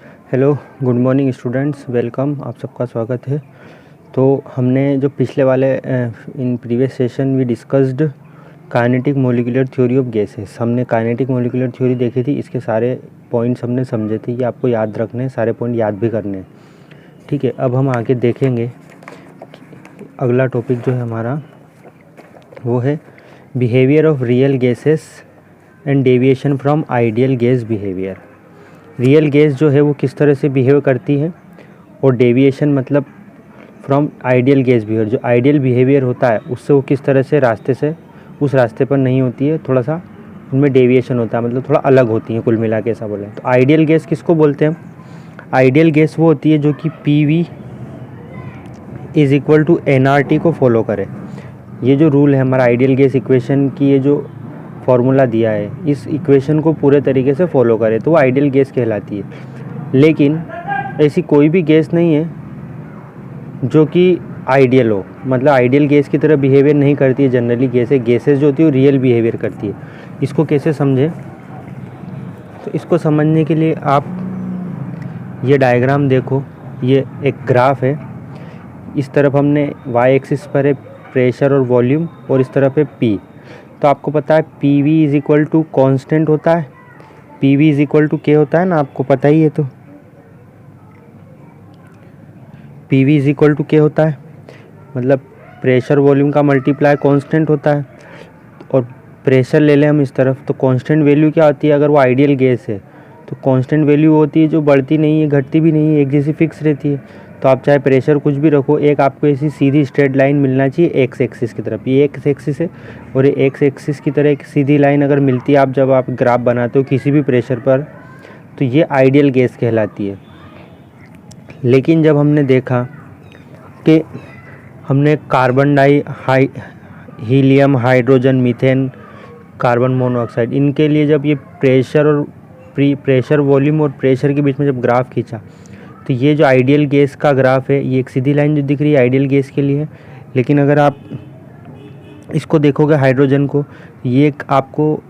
Hello, good morning students, welcome. आप सबका स्वागत है। तो हमने जो पिछले वाले in previous session we discussed kinetic molecular theory of gases. हमने काइनेटिक मॉलिक्यूलर थ्योरी देखी थी, इसके सारे पॉइंट्स हमने समझे थे। ये आपको याद रखने हैं, सारे पॉइंट याद भी करने हैं, ठीक है। अब हम आगे देखेंगे, अगला टॉपिक जो है हमारा वो है behaviour of real gases and deviation from ideal gas behaviour. Real gas जो है वो किस तरह से बिहेव करती है, और डेविएशन मतलब फ्रॉम आइडियल गैस बिहेवियर, जो आइडियल बिहेवियर होता है उससे वो किस तरह से रास्ते से उस रास्ते पर नहीं होती है, थोड़ा सा उनमें डेविएशन होता है, मतलब थोड़ा अलग होती है। कुल मिला के ऐसा बोले तो आइडियल गैस किसको बोलते हैं? आइडियल गैस वो होती है जो कि PV is equal to NRT को फॉलो करे। ये जो रूल है हमारा आइडियल गैस इक्वेशन की, ये जो फॉर्मूला दिया है, इस इक्वेशन को पूरे तरीके से फॉलो करे तो वो आइडियल गैस कहलाती है। लेकिन ऐसी कोई भी गैस नहीं है जो कि आइडियल हो, मतलब आइडियल गैस की तरह बिहेवियर नहीं करती है। जनरली गैसेस जो होती है वो रियल बिहेवियर करती है। इसको कैसे समझें? तो इसको समझने के लिए आप ये डायग्राम देखो, ये एक ग्राफ है। इस तरफ हमने y एक्सिस पर है प्रेशर और वॉल्यूम, और इस तरफ है P। तो आपको पता है PV is equal to constant होता है, PV is equal to K होता है ना, आपको पता ही है। तो PV is equal to K होता है, मतलब प्रेशर वॉल्यूम का मल्टीप्लाई कांस्टेंट होता है। और प्रेशर ले लें हम इस तरफ, तो कांस्टेंट वैल्यू क्या होती है? अगर वो आइडियल गैस है तो कांस्टेंट वैल्यू होती है जो बढ़ती नहीं है, घटती भी नहीं है, एक जैसी फिक्स रहती है। तो आप चाहे प्रेशर कुछ भी रखो, एक आपको ऐसी सीधी स्ट्रेट लाइन मिलना चाहिए एक्स एक्सिस की तरफ। ये एक्स एक्सिस है, और ये एक्स एक्सिस की तरह एक सीधी लाइन अगर मिलती है आप जब आप ग्राफ बनाते हो किसी भी प्रेशर पर, तो ये आइडियल गैस कहलाती है। लेकिन जब हमने देखा कि हमने carbon helium, hydrogen, methane, carbon monoxide, इनके लिए जब ये प्रेशर और प्रेशर वॉल्यूम और प्रेशर के बीच में जब ग्राफ खींचा, तो ये जो आइडियल गैस का ग्राफ है, ये एक सीधी लाइन जो दिख रही है आइडियल गैस के लिए है। लेकिन अगर आप इसको देखोगे हाइड्रोजन को, ये आपको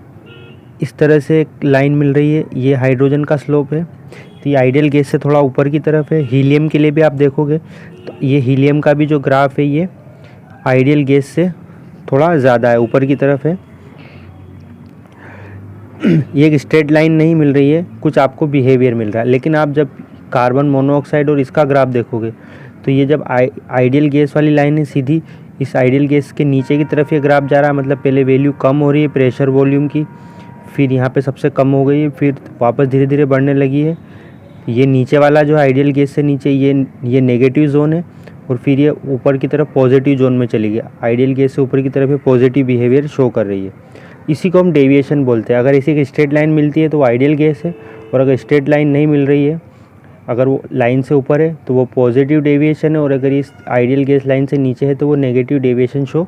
इस तरह से एक लाइन मिल रही है, ये हाइड्रोजन का स्लोप है, तो ये आइडियल गैस से थोड़ा ऊपर की तरफ है। हीलियम के लिए भी आप देखोगे तो ये हीलियम का भी जो ग्राफ है ये आइडियल गैस से थोड़ा ज़्यादा है, ऊपर की तरफ है। ये एक स्ट्रेट लाइन नहीं मिल रही है, कुछ आपको बिहेवियर मिल रहा है। लेकिन आप जब कार्बन मोनोऑक्साइड और इसका ग्राफ देखोगे तो ये जब आइडियल गैस वाली लाइन है सीधी, इस आइडियल गैस के नीचे की तरफ ये ग्राफ जा रहा है, मतलब पहले वैल्यू कम हो रही है प्रेशर वॉल्यूम की, फिर यहाँ पे सबसे कम हो गई है, फिर वापस धीरे धीरे बढ़ने लगी है। ये नीचे वाला जो आइडियल गैस से नीचे ये नेगेटिव जोन है, और फिर ये ऊपर की तरफ पॉजिटिव जोन में चली गई। आइडियल गैस से ऊपर की तरफ ये पॉजिटिव बिहेवियर शो कर रही है। इसी को हम डेविएशन बोलते हैं। अगर इसी की स्ट्रेट लाइन मिलती है तो वो आइडियल गैस है, और अगर स्ट्रेट लाइन नहीं मिल रही है, अगर वो लाइन से ऊपर है तो वो पॉजिटिव डेविएशन है, और अगर इस आइडियल गैस लाइन से नीचे है तो वो नेगेटिव डेविएशन शो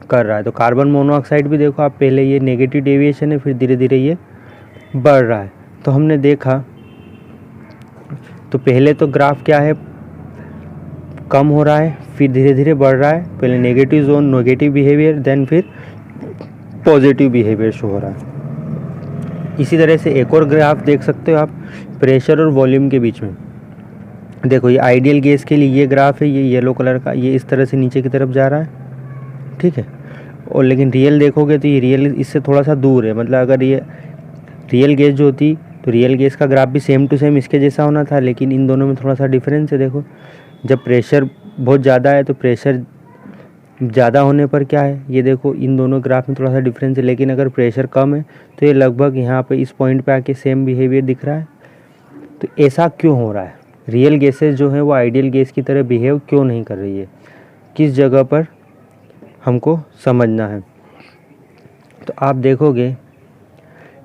कर रहा है। तो कार्बन मोनोऑक्साइड भी देखो आप, पहले ये नेगेटिव डेविएशन है, फिर धीरे धीरे ये बढ़ रहा है। तो हमने देखा, तो पहले तो ग्राफ क्या है, कम हो रहा है, फिर धीरे धीरे बढ़ रहा है। पहले negative zone, negative behaviour, then फिर पॉजिटिव बिहेवियर शो हो रहा है। इसी तरह से एक और ग्राफ देख सकते हो आप प्रेशर और वॉल्यूम के बीच में। देखो ये आइडियल गैस के लिए ये ग्राफ है, ये येलो कलर का, ये इस तरह से नीचे की तरफ जा रहा है, ठीक है। और लेकिन रियल देखोगे तो ये रियल इससे थोड़ा सा दूर है, मतलब अगर ये रियल गैस जो होती तो रियल गैस का ग्राफ भी सेम टू सेम इसके जैसा होना था, लेकिन इन दोनों में थोड़ा सा डिफरेंस है। देखो जब प्रेशर बहुत ज़्यादा है तो प्रेशर ज़्यादा होने पर क्या है, ये देखो इन दोनों ग्राफ में थोड़ा सा डिफरेंस है। लेकिन अगर प्रेशर कम है तो ये लगभग यहाँ पे इस पॉइंट पे आके सेम बिहेवियर दिख रहा है। तो ऐसा क्यों हो रहा है? रियल गैसेस जो है वो आइडियल गैस की तरह बिहेव क्यों नहीं कर रही है, किस जगह पर हमको समझना है। तो आप देखोगे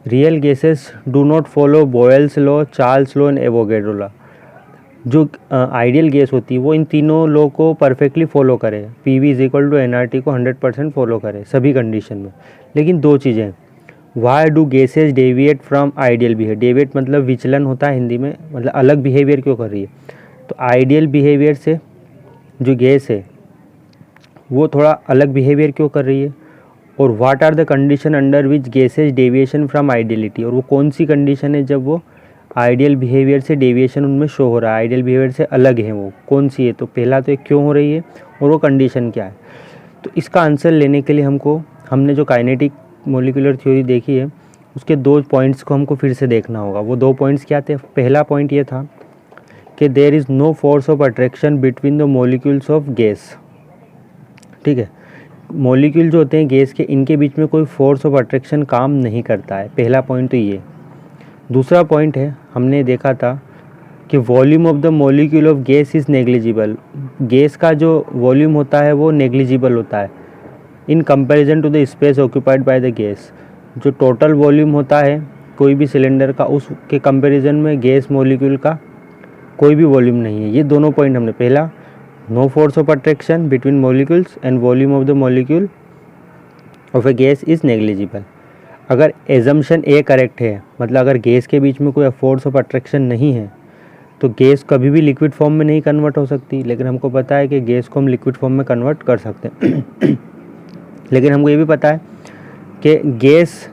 real gases do not follow Boyle's law, Charles law and Avogadro law. जो आइडियल गैस होती है वो इन तीनों लॉ को परफेक्टली फॉलो करे, PV is equal to NRT को 100% फॉलो करे सभी कंडीशन में। लेकिन दो चीज़ें, why do gases deviate from ideal behaviour. Deviate मतलब विचलन होता है हिंदी में, मतलब अलग बिहेवियर क्यों कर रही है। तो आइडियल बिहेवियर से जो गैस है वो थोड़ा अलग बिहेवियर क्यों कर रही है, और what are the condition under which gases deviation from ideality. और वो कौन सी कंडीशन है जब वो आइडियल बिहेवियर से डेविएशन उनमें शो हो रहा है, आइडियल बिहेवियर से अलग है, वो कौन सी है? तो पहला तो क्यों हो रही है और वो कंडीशन क्या है। तो इसका आंसर लेने के लिए हमने जो काइनेटिक मोलिकुलर थ्योरी देखी है उसके 2 पॉइंट्स को हमको फिर से देखना होगा। वो 2 पॉइंट्स क्या थे? पहला पॉइंट ये था कि there is no force of attraction between the molecules of gas. ठीक है, मॉलिक्यूल जो होते हैं गैस के, इनके बीच में कोई फोर्स ऑफ अट्रैक्शन काम नहीं करता है। पहला पॉइंट तो ये। दूसरा पॉइंट है, हमने देखा था कि volume of the molecule of gas is negligible. Gas का जो वॉल्यूम होता है वो नेग्लिजिबल होता है in comparison to the space occupied by the gas. जो टोटल वॉल्यूम होता है कोई भी सिलेंडर का, उसके कंपैरिजन में गैस मॉलिक्यूल का कोई भी वॉल्यूम नहीं है। ये दोनों पॉइंट हमने, पहला no force of attraction between molecules and volume of the molecule of a gas is negligible. अगर एजम्पशन ए करेक्ट है, मतलब अगर गैस के बीच में कोई फोर्स ऑफ अट्रैक्शन नहीं है तो गैस कभी भी लिक्विड फॉर्म में नहीं कन्वर्ट हो सकती। लेकिन हमको पता है कि गैस को हम लिक्विड फॉर्म में कन्वर्ट कर सकते हैं लेकिन हमको ये भी पता है कि गैस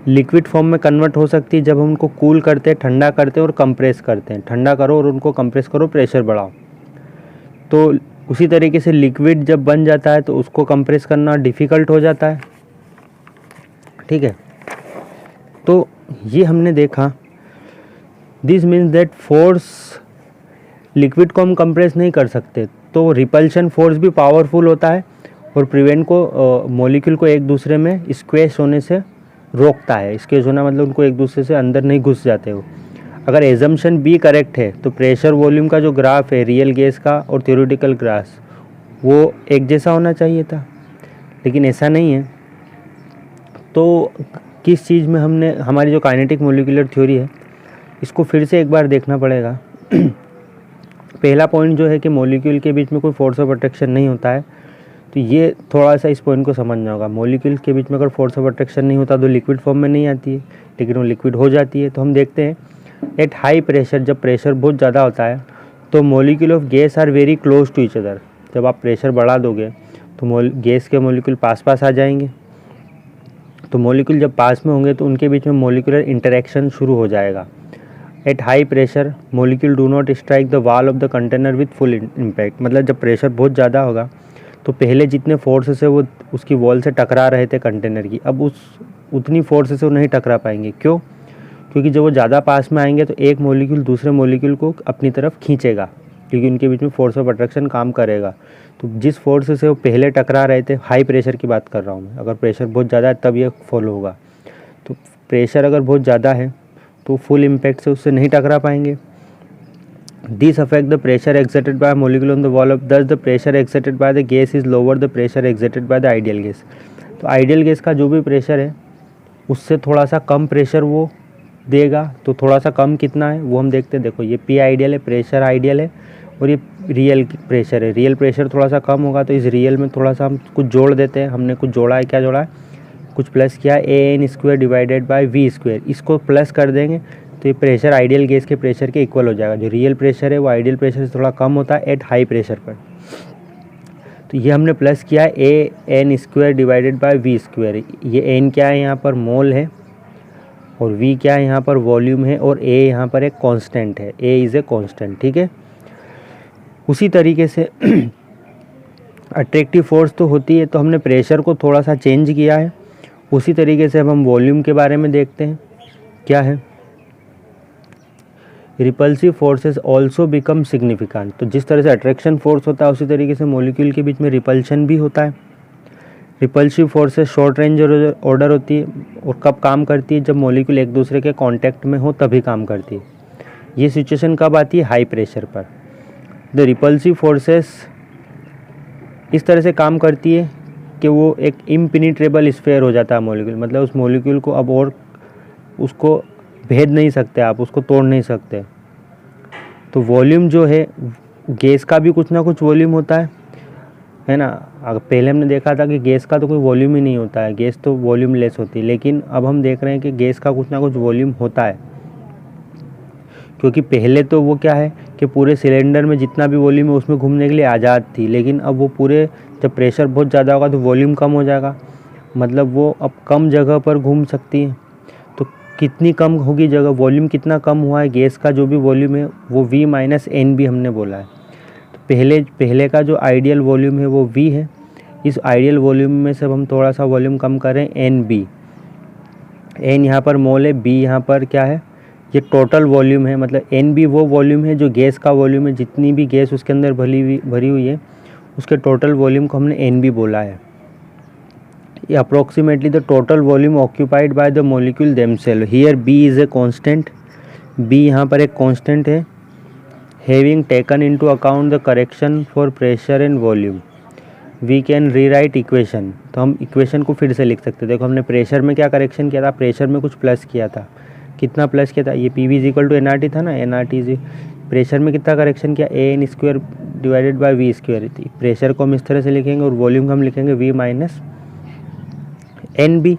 लिक्विड फॉर्म में कन्वर्ट हो सकती है जब हम उनको कूल करते हैं, ठंडा करते हैं और कंप्रेस करते हैं। ठंडा करो और उनको कंप्रेस करो, प्रेशर बढ़ाओ। तो उसी तरीके से लिक्विड जब बन जाता है तो उसको कंप्रेस करना डिफ़िकल्ट हो जाता है। ठीक है, तो ये हमने देखा। This means that force, liquid को हम कंप्रेस नहीं कर सकते तो रिपल्शन फोर्स भी पावरफुल होता है और प्रिवेंट को मॉलिक्यूल को एक दूसरे में स्क्वैश होने से रोकता है। स्क्वैश होना मतलब उनको एक दूसरे से अंदर नहीं घुस जाते हो। अगर एजम्पशन बी करेक्ट है तो प्रेशर वॉल्यूम का जो ग्राफ है रियल गैस का और थ्योरेटिकल ग्राफ, वो एक जैसा होना चाहिए था, लेकिन ऐसा नहीं है। तो किस चीज़ में हमने, हमारी जो काइनेटिक मोलिकुलर थ्योरी है इसको फिर से एक बार देखना पड़ेगा। पहला पॉइंट जो है कि मॉलिक्यूल के बीच में कोई फोर्स ऑफ अट्रैक्शन नहीं होता है, तो ये थोड़ा सा इस पॉइंट को समझना होगा। मॉलिक्यूल के बीच में अगर फोर्स ऑफ अट्रैक्शन नहीं होता तो लिक्विड फॉर्म में नहीं आती है, लेकिन वो लिक्विड हो जाती है। तो हम देखते हैं एट हाई प्रेशर, जब प्रेशर बहुत ज़्यादा होता है तो molecule of gas are very close to each other. जब आप प्रेशर बढ़ा दोगे तो गैस के मॉलिक्यूल पास पास आ जाएंगे। तो मॉलिक्यूल जब पास में होंगे तो उनके बीच में मॉलिक्यूलर इंटरेक्शन शुरू हो जाएगा। Eight high pressure molecule do not strike the wall of the container with full impact. मतलब जब प्रेशर बहुत ज़्यादा होगा तो पहले जितने फोर्स से वो उसकी वॉल से टकरा रहे थे कंटेनर की, अब उतनी फोर्स से वो नहीं टकरा पाएंगे। क्यों? क्योंकि जब वो ज़्यादा पास में आएंगे तो एक मॉलिक्यूल दूसरे मॉलिक्यूल को अपनी तरफ खींचेगा, क्योंकि उनके बीच में फोर्स ऑफ अट्रैक्शन काम करेगा। तो जिस फोर्स से वो पहले टकरा रहे थे, हाई प्रेशर की बात कर रहा हूँ मैं, अगर प्रेशर बहुत ज़्यादा है तब ये फॉलो होगा। तो प्रेशर अगर बहुत ज़्यादा है तो फुल इम्पैक्ट से उससे नहीं टकरा पाएंगे। This affect the pressure exerted by molecule on the wall of, thus the pressure exerted by the gas is lower the pressure exerted by the ideal gas. तो आइडियल गैस का जो भी pressure है उससे थोड़ा सा कम प्रेशर वो देगा। तो थोड़ा सा कम कितना है वो हम देखते हैं। देखो ये पी आइडियल है, प्रेशर आइडियल है, और ये रियल प्रेशर है। रियल प्रेशर थोड़ा सा कम होगा तो इस रियल में थोड़ा सा हम कुछ जोड़ देते हैं। हमने कुछ जोड़ा है, क्या जोड़ा है? कुछ प्लस किया, AN² डिवाइडेड बाय V²। इसको प्लस कर देंगे तो ये प्रेशर आइडियल गैस के प्रेशर के इक्वल हो जाएगा। जो रियल प्रेशर है वो आइडियल प्रेशर से थोड़ा कम होता है एट हाई प्रेशर पर। तो ये हमने प्लस किया AN² डिवाइडेड बाय V²। ये N क्या है? यहाँ पर मोल है, और V क्या है? यहाँ पर वॉल्यूम है, और A यहाँ पर एक कांस्टेंट है। A is a constant. ठीक है, उसी तरीके से अट्रैक्टिव फोर्स तो होती है, तो हमने प्रेशर को थोड़ा सा चेंज किया है। उसी तरीके से अब हम वॉल्यूम के बारे में देखते हैं क्या है। Repulsive forces also become significant. तो जिस तरह से अट्रैक्शन फोर्स होता है उसी तरीके से मॉलिक्यूल के बीच में रिपल्शन भी होता है। Repulsive forces short range order होती है, और कब काम करती है? जब मॉलिक्यूल एक दूसरे के कांटेक्ट में हो तभी काम करती है। ये सिचुएशन कब आती है? हाई प्रेशर पर। द रिपल्सिव फोर्सेस इस तरह से काम करती है कि वो एक इम्पिनिट्रेबल स्फीयर हो जाता है मॉलिक्यूल। मतलब उस मॉलिक्यूल को अब और उसको भेद नहीं सकते आप, उसको तोड़ नहीं सकते। तो वॉल्यूम जो है, गैस का भी कुछ ना कुछ वॉल्यूम होता है ना। अगर पहले हमने देखा था कि गैस का तो कोई वॉल्यूम ही नहीं होता है, गैस तो वॉल्यूम लेस होती है। लेकिन अब हम देख रहे हैं कि गैस का कुछ ना कुछ वॉल्यूम होता है, क्योंकि पहले तो वो क्या है कि पूरे सिलेंडर में जितना भी वॉल्यूम है उसमें घूमने के लिए आज़ाद थी। लेकिन अब वो पूरे, जब प्रेशर बहुत ज़्यादा होगा तो वॉल्यूम कम हो जाएगा, मतलब वो अब कम जगह पर घूम सकती है। तो कितनी कम होगी जगह, वॉल्यूम कितना कम हुआ है गैस का, जो भी वॉल्यूम है वो V माइनस एन बी हमने बोला है। तो पहले का जो आइडियल वॉल्यूम है वो V है। इस आइडियल वॉल्यूम में से हम थोड़ा सा वॉल्यूम कम करें एन बी, एन यहाँ पर मोल है, बी यहाँ पर क्या है, ये टोटल वॉल्यूम है। मतलब एन बी वो वॉल्यूम है जो गैस का वॉल्यूम है, जितनी भी गैस उसके अंदर भरी हुई है उसके टोटल वॉल्यूम को हमने एन बी बोला है। ये approximately the total volume occupied by the molecule themselves. Here B is a constant, B यहाँ पर एक कांस्टेंट है। Having taken into account the correction for pressure and volume we can rewrite equation. तो हम equation को फिर से लिख सकते हैं। देखो हमने प्रेशर में क्या करेक्शन किया था, प्रेशर में कुछ प्लस किया था, कितना प्लस किया था, ये P V is equal to N R T था ना, एन आर टी प्रेशर में कितना करेक्शन किया, A N square divided by V square थी। प्रेशर को हम इस तरह से लिखेंगे और वॉल्यूम को हम लिखेंगे वी माइनस एन बी।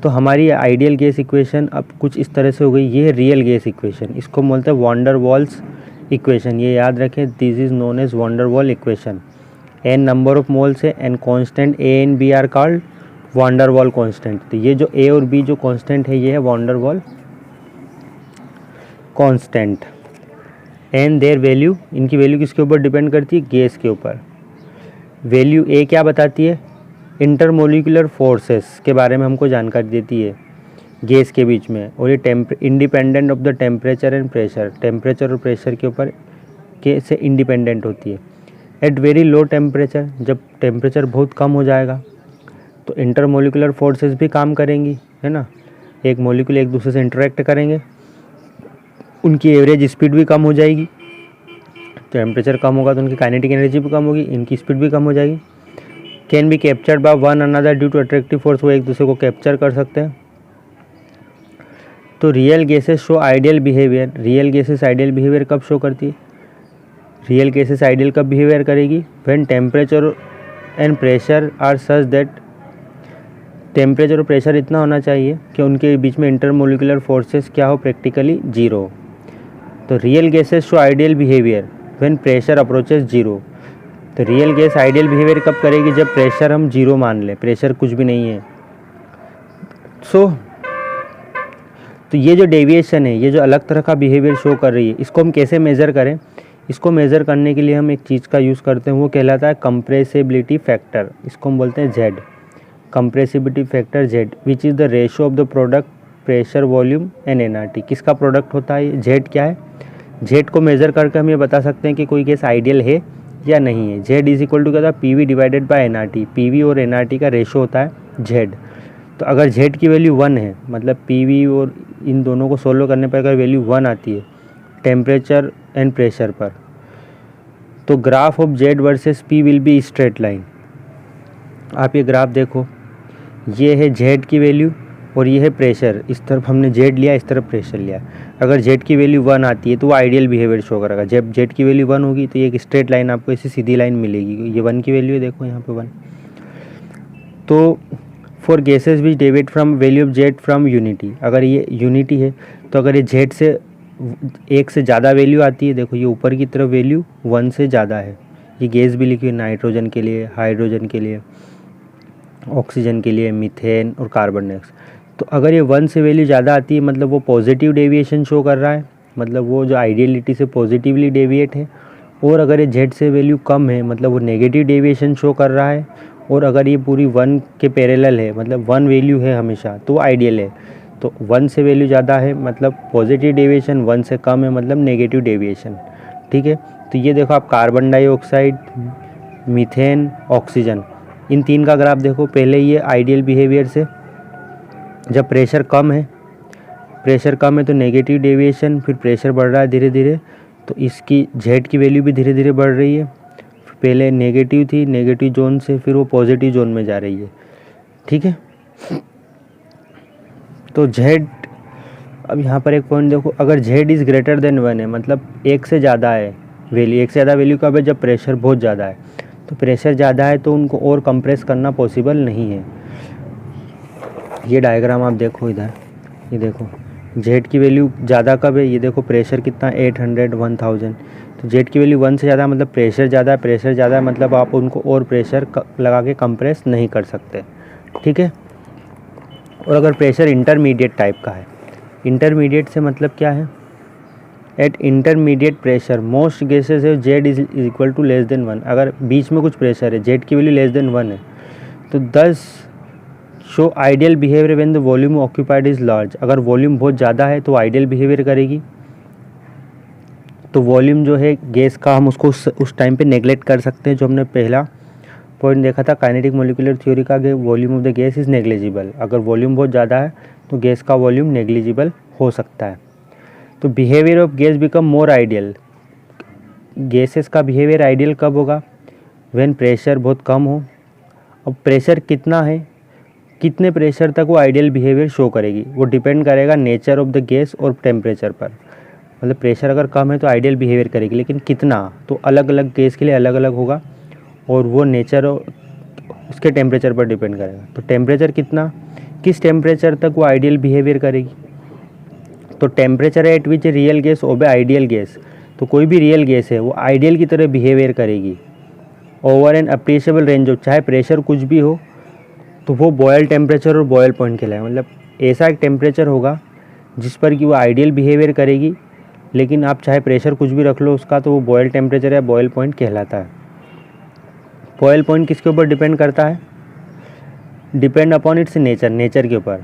तो हमारी आइडियल गैस इक्वेशन अब कुछ इस तरह से हो गई। ये है रियल गैस इक्वेशन, इसको बोलते हैं वॉन डेर वाल्स इक्वेशन। ये याद रखें, this is known as van der Waals equation. N number of moles है and constant A and B are called van der Waals constant. तो ये जो ए और बी जो कांस्टेंट है ये है van der Waals constant and their value, इनकी वैल्यू किसके ऊपर डिपेंड करती है, गैस के ऊपर। वैल्यू ए क्या बताती है, इंटरमोलिकुलर फोर्सेस के बारे में हमको जानकारी देती है गैस के बीच में, और ये independent of the temperature and pressure, temperature और प्रेशर के ऊपर के से इंडिपेंडेंट होती है। एट वेरी लो टेम्परेचर, जब टेम्परेचर बहुत कम हो जाएगा तो इंटरमोलिकुलर फोर्सेस भी काम करेंगी, है ना, एक मोलिक्यूल एक दूसरे से इंटरेक्ट करेंगे, उनकी एवरेज स्पीड भी कम हो जाएगी। टेम्परेचर कम होगा तो उनकी काइनेटिक एनर्जी भी कम होगी, इनकी स्पीड भी कम हो जाएगी। Can be captured by one another due to attractive force, वो एक दूसरे को कैप्चर कर सकते हैं। तो real gases show ideal behaviour, real gases ideal behaviour कब शो करती है, रियल गैसेस आइडियल कब बिहेवियर करेगी, when temperature and pressure are such that, temperature और प्रेशर इतना होना चाहिए कि उनके बीच में इंटरमोलिकुलर फोर्सेस क्या हो, प्रैक्टिकली जीरो। तो real gases show ideal behaviour when pressure approaches zero. तो रियल गैस आइडियल बिहेवियर कब करेगी, जब प्रेशर हम जीरो मान लें, प्रेशर कुछ भी नहीं है। तो ये जो डेविएशन है, ये जो अलग तरह का बिहेवियर शो कर रही है, इसको हम कैसे मेज़र करें, इसको मेज़र करने के लिए हम एक चीज़ का यूज़ करते हैं, वो कहलाता है कंप्रेसिबिलिटी फैक्टर। इसको हम बोलते हैं Z, compressibility factor Z, which is the ratio of the product pressure volume and N R T. किसका प्रोडक्ट होता है जेड, क्या है, जेड को मेज़र करके हम ये बता सकते हैं कि कोई गैस आइडियल है या नहीं है। जेड इज इक्वल टू क्या था, P V divided by N R T, P V और एन आर टी का रेशो होता है जेड। तो अगर जेड की वैल्यू 1 है, मतलब पी वी और इन दोनों को सोल्व करने पर अगर वैल्यू 1 आती है टेम्परेचर एंड प्रेशर पर, तो graph of Z versus P will be straight line. आप ये ग्राफ देखो, ये है जेड की वैल्यू और ये है प्रेशर, इस तरफ हमने जेड लिया, इस तरफ प्रेशर लिया। अगर जेड की वैल्यू 1 आती है तो वो आइडियल बिहेवियर शो करेगा। जब जेड की वैल्यू 1 होगी तो ये एक स्ट्रेट लाइन आपको ऐसी सीधी लाइन मिलेगी। ये 1 की वैल्यू है, देखो यहाँ पे 1। तो for gases which deviate from value of Z from unity, अगर ये यूनिटी है तो अगर ये जेड से 1 से ज़्यादा वैल्यू आती है, देखो ये ऊपर की तरफ वैल्यू 1 से ज़्यादा है। ये गैस भी लिखी है नाइट्रोजन के लिए, हाइड्रोजन के लिए, ऑक्सीजन के लिए, मीथेन और कार्बन डाइऑक्साइड। तो अगर ये 1 से वैल्यू ज़्यादा आती है मतलब वो पॉजिटिव डेविएशन शो कर रहा है, मतलब वो जो आइडियलिटी से पॉजिटिवली डेविएट है। और अगर ये जेड से वैल्यू कम है मतलब वो नेगेटिव डेविएशन शो कर रहा है। और अगर ये पूरी 1 के पैरेलल है, मतलब 1 वैल्यू है हमेशा, तो वो आइडियल है। तो 1 से वैल्यू ज़्यादा है मतलब पॉजिटिव डेविएशन, 1 से कम है मतलब नेगेटिव डेविएशन, ठीक है। तो ये देखो आप कार्बन डाइऑक्साइड, मीथेन, ऑक्सीजन, इन 3 का ग्राफ देखो। पहले ये आइडियल बिहेवियर से, जब प्रेशर कम है तो नेगेटिव डेविएशन, फिर प्रेशर बढ़ रहा है धीरे धीरे, तो इसकी जेड की वैल्यू भी धीरे धीरे बढ़ रही है। पहले नेगेटिव थी, नेगेटिव जोन से फिर वो पॉजिटिव जोन में जा रही है, ठीक है। तो जेड, अब यहाँ पर एक पॉइंट देखो, अगर जेड इज़ ग्रेटर देन 1 है मतलब 1 से ज़्यादा है वैल्यू, 1 से ज़्यादा वैल्यू कब है, जब प्रेशर बहुत ज़्यादा है। तो प्रेशर ज़्यादा है तो उनको और कंप्रेस करना पॉसिबल नहीं है। ये डायग्राम आप देखो इधर, ये देखो जेड की वैल्यू ज़्यादा कब है, ये देखो प्रेशर कितना 800, 1000। तो जेड की वैल्यू 1 से ज़्यादा मतलब प्रेशर ज़्यादा है, प्रेशर ज़्यादा है मतलब आप उनको और प्रेशर लगा के कंप्रेस नहीं कर सकते, ठीक है। और अगर प्रेशर इंटरमीडिएट टाइप का है इंटरमीडिएट से मतलब क्या है, at intermediate pressure most gases है Z is equal to less than 1। अगर बीच में कुछ प्रेशर है, जेड की वैल्यू लेस देन 1 है, तो 10 show ideal behaviour when the volume occupied is large. अगर वॉल्यूम बहुत ज़्यादा है तो आइडियल बिहेवियर करेगी। तो वॉल्यूम जो है गैस का हम उसको उस टाइम पे नेगलेक्ट कर सकते हैं, जो हमने पहला पॉइंट देखा था काइनेटिक मॉलिक्यूलर थ्योरी का, volume of the gas is negligible. अगर वॉल्यूम बहुत ज़्यादा है तो गैस का वॉल्यूम नेग्लिजिबल हो सकता है। तो behaviour of gas become more ideal, gases का बिहेवियर आइडियल कब होगा, व्हेन प्रेशर बहुत कम हो। अब प्रेशर कितना है, कितने प्रेशर तक वो आइडियल बिहेवियर शो करेगी, वो डिपेंड करेगा नेचर ऑफ द गैस और टेम्परेचर पर। मतलब प्रेशर अगर कम है तो आइडियल बिहेवियर करेगी, लेकिन कितना, तो अलग अलग गैस के लिए अलग अलग होगा और वो नेचर उसके टेम्परेचर पर डिपेंड करेगा। तो टेम्परेचर कितना, किस टेम्परेचर तक वो आइडियल बिहेवियर करेगी, तो temperature at which real gas ओबे आइडियल गैस। तो कोई भी रियल गैस है वो आइडियल की तरह बिहेवियर करेगी over an appreciable range of, चाहे प्रेशर कुछ भी हो तो वो बॉयल टेम्परेचर और बॉयल पॉइंट कहलाए। मतलब ऐसा एक टेम्परेचर होगा जिस पर कि वो आइडियल बिहेवियर करेगी, लेकिन आप चाहे प्रेशर कुछ भी रख लो उसका, तो वो बॉयल टेम्परेचर या बॉयल पॉइंट कहलाता है। बॉयल पॉइंट किसके ऊपर डिपेंड करता है, depend upon its nature, nature के ऊपर।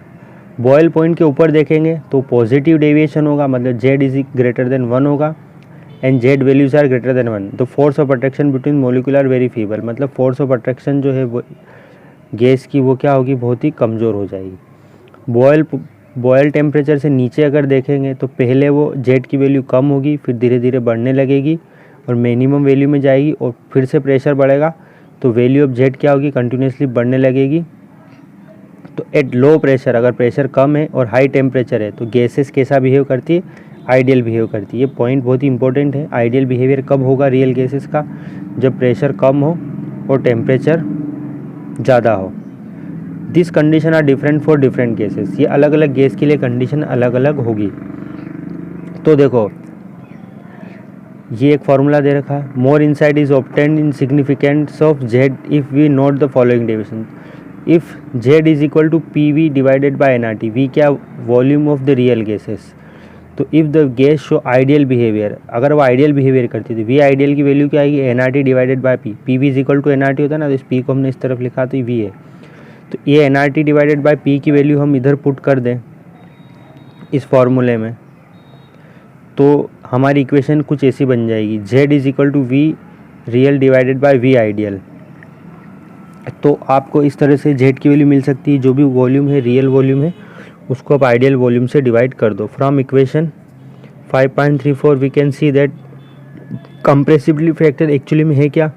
बॉयल पॉइंट के ऊपर देखेंगे तो पॉजिटिव डेविएशन होगा, मतलब जेड इज ग्रेटर देन 1 होगा and Z values are greater than 1। तो force of attraction between molecule are very feeble, मतलब फोर्स ऑफ अट्रैक्शन जो है वो गैस की वो क्या होगी, बहुत ही कमज़ोर हो जाएगी। बॉयल टेम्परेचर से नीचे अगर देखेंगे तो पहले वो जेड की वैल्यू कम होगी, फिर धीरे धीरे बढ़ने लगेगी और मिनिमम वैल्यू में जाएगी और फिर से प्रेशर बढ़ेगा तो वैल्यू ऑफ जेड क्या होगी, कंटिन्यूसली बढ़ने लगेगी। तो एट लो प्रेशर, अगर प्रेशर कम है और हाई टेम्परेचर है तो गैसेस कैसा बिहेव करती है, आइडियल बिहेव करती है। ये पॉइंट बहुत ही इंपॉर्टेंट है। आइडियल बिहेवियर कब होगा रियल गैसेस का, जब प्रेशर कम हो और टेम्परेचर ज़्यादा हो। This condition are different for different gases, ये अलग अलग गैस के लिए कंडीशन अलग अलग होगी। तो देखो ये एक फार्मूला दे रखा है, more insight is obtained in significance of Z if we note the following deviation. If Z is equal to P V divided by N R T, V क्या, volume of the real gases. तो if the gas show ideal behaviour, अगर वो ideal behaviour करती थी, we ideal की value क्या आएगी, N R T divided by P. P V is equal to N R T होता है ना, तो इस पी को हमने इस तरफ लिखा तो वी है। तो ये N R T divided by P की वैल्यू हम इधर पुट कर दें इस फॉर्मूले में, तो हमारी इक्वेशन कुछ ऐसी बन जाएगी, Z is equal to V real divided by V ideal. तो आपको इस तरह से जेड की वैल्यू मिल सकती है, जो भी वॉल्यूम है, रियल वॉल्यूम है, उसको आप आइडियल वॉल्यूम से डिवाइड कर दो। From equation 5.34 we can see that compressibility factor actually में है क्या,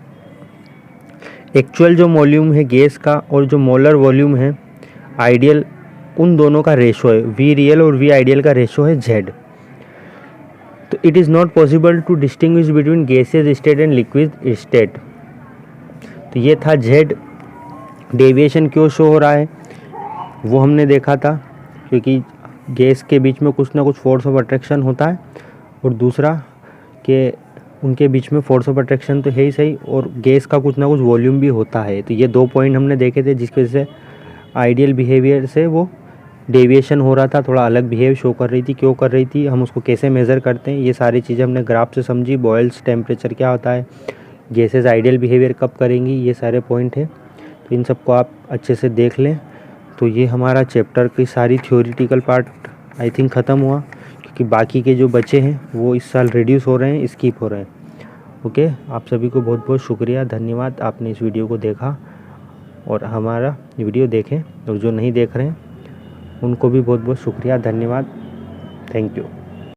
एक्चुअल जो वॉल्यूम है गैस का और जो मोलर वॉल्यूम है आइडियल, उन दोनों का रेशो है, वी रियल और वी आइडियल का रेशो है जेड। तो it is not possible to distinguish between gases state and liquid state. तो ये था जेड। डेविएशन क्यों शो हो रहा है वो हमने देखा था, क्योंकि गैस के बीच में कुछ ना कुछ फोर्स ऑफ अट्रैक्शन होता है, और दूसरा कि उनके बीच में फोर्स ऑफ अट्रैक्शन तो है ही सही, और गैस का कुछ ना कुछ वॉल्यूम भी होता है। तो ये 2 पॉइंट हमने देखे थे जिसकी वजह से आइडियल बिहेवियर से वो डेविएशन हो रहा था, थोड़ा अलग बिहेव शो कर रही थी। क्यों कर रही थी, हम उसको कैसे मेज़र करते हैं, ये सारी चीज़ें हमने ग्राफ से समझी। बॉयल्स टेम्परेचर क्या होता है, गैसेस आइडियल बिहेवियर कब करेंगी, ये सारे पॉइंट हैं। तो इन सबको आप अच्छे से देख लें। तो ये हमारा चैप्टर की सारी थ्योरेटिकल पार्ट आई थिंक ख़त्म हुआ, क्योंकि बाकी के जो बचे हैं वो इस साल रिड्यूस हो रहे हैं, स्किप हो रहे हैं। ओके, आप सभी को बहुत बहुत शुक्रिया, धन्यवाद, आपने इस वीडियो को देखा और हमारा वीडियो देखें, और जो नहीं देख रहे हैं उनको भी बहुत बहुत शुक्रिया, धन्यवाद, थैंक यू।